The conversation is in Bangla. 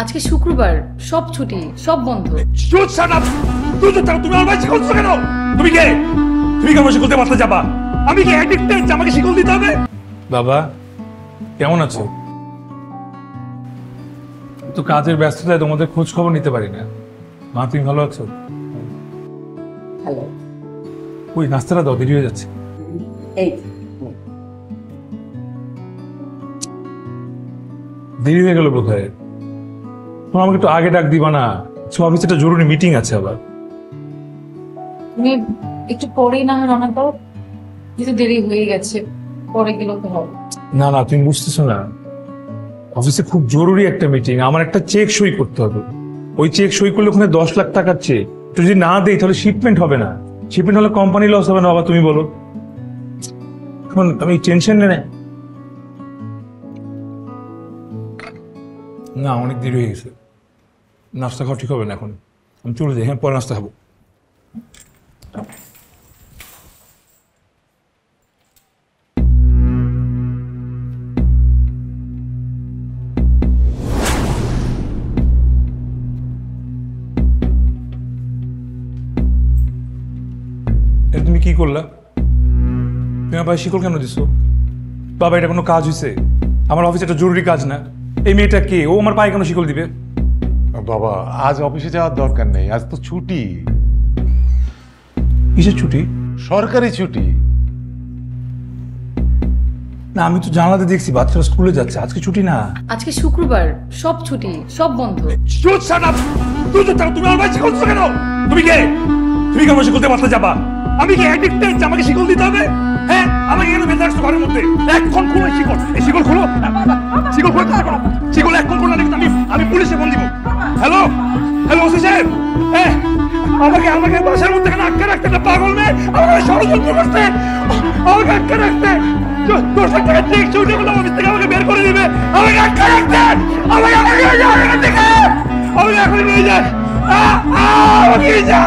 আজকে শুক্রবার, সব ছুটি, সব বন্ধ। চুপ শাট আপ। তুমি আমার ভাই শিকলছো কেন? তুমি কে? তুমি কেন শিকলতে মারতে যাবা? আমি কি অ্যাডিক্টেড যে আমাকে শিকল দিতে হবে? বাবা কেমন আছো? তো কাজের ব্যস্ততায় তোমাদের খোঁজ খবর নিতে পারি না। মা তুমি ভালো আছো? হ্যালো। ওই নাস্তাটা দাও, দেরি হয়ে যাচ্ছে। এই দেরি হয়ে গেল কোথায়? তোমার আমাকে একটু আগে ডাক দিবা না? অফিসে একটা জরুরি মিটিং আছে আবার। তুমি একটু পরেই না হয় রান্না করো, যেহেতু দেরি হয়ে গেছে, পরে গেলেও তো হবে। না না, তুমি বুঝতেছো না, অফিসে খুব জরুরি একটা মিটিং, আমার একটা চেক সই করতে হবে। ওই চেক সই করলে ওখানে 10 লাখ টাকার চেক, যদি না দেই তাহলে শিপমেন্ট হবে না। শিপমেন্ট হলে কোম্পানি লস হবে না বাবা, তুমি বলো। এখন আমি টেনশন নেই না, অনেক দেরি হয়ে গেছে। নাস্তা খাওয়া ঠিক হবে না এখন, আমি চলে যাই। হ্যাঁ, পরে নাস্তা খাবো। তুমি কি করলা? তুমি আমার শিকল কেন দিছো? বাবা এটা কোনো কাজ হয়েছে? আমার অফিসে একটা জরুরি কাজ না। এই মেয়েটা কে? ও আমার পায়ে কেন শিকল দিবে? বাবা আজ অফিসে যাওয়ার দরকার নেই, আজ তো ছুটি। কিসের ছুটি? সরকারি ছুটি। না আমি তো জানালাতে দেখছি বাচ্চারা স্কুলে যাচ্ছে, আজকে ছুটি না। আজকে শুক্রবার, সব ছুটি, সব বন্ধ। চুপ শাট আপ। তুমি আমার ভাই শিকলছো কেন? তুমি কে? তুমি কেন শিকলতে মারতে যাবা? আমি কি অ্যাডিক্টেড যে আমাকে শিকল দিতে হবে? হ্যাঁ, আমাকে কেন বেঁধে রাখছো ঘরের মধ্যে? এখন খুলো এই শিকল। এই শিকল খুলো। শিকল খুলো। শিকল এখন খুলো না, আমি পুলিশে ফোন দিব। হ্যালো হ্যালো ওসি সাহেব, হ্যাঁ আমাকে বাসার মধ্যে কেন আটকে রাখতে? একটা পাগল মেয়ে আমাকে ষড়যন্ত্র করতে, আমাকে আটকে রাখতে। 10 লাখ টাকা চেক ছুটে গেল, অফিস থেকে আমাকে বের করে দিবে। আমাকে আটকে রাখতে, আমাকে নিয়ে যাও এখান থেকে। আমাকে এখন নিয়ে যান। আমাকে নিয়ে যা।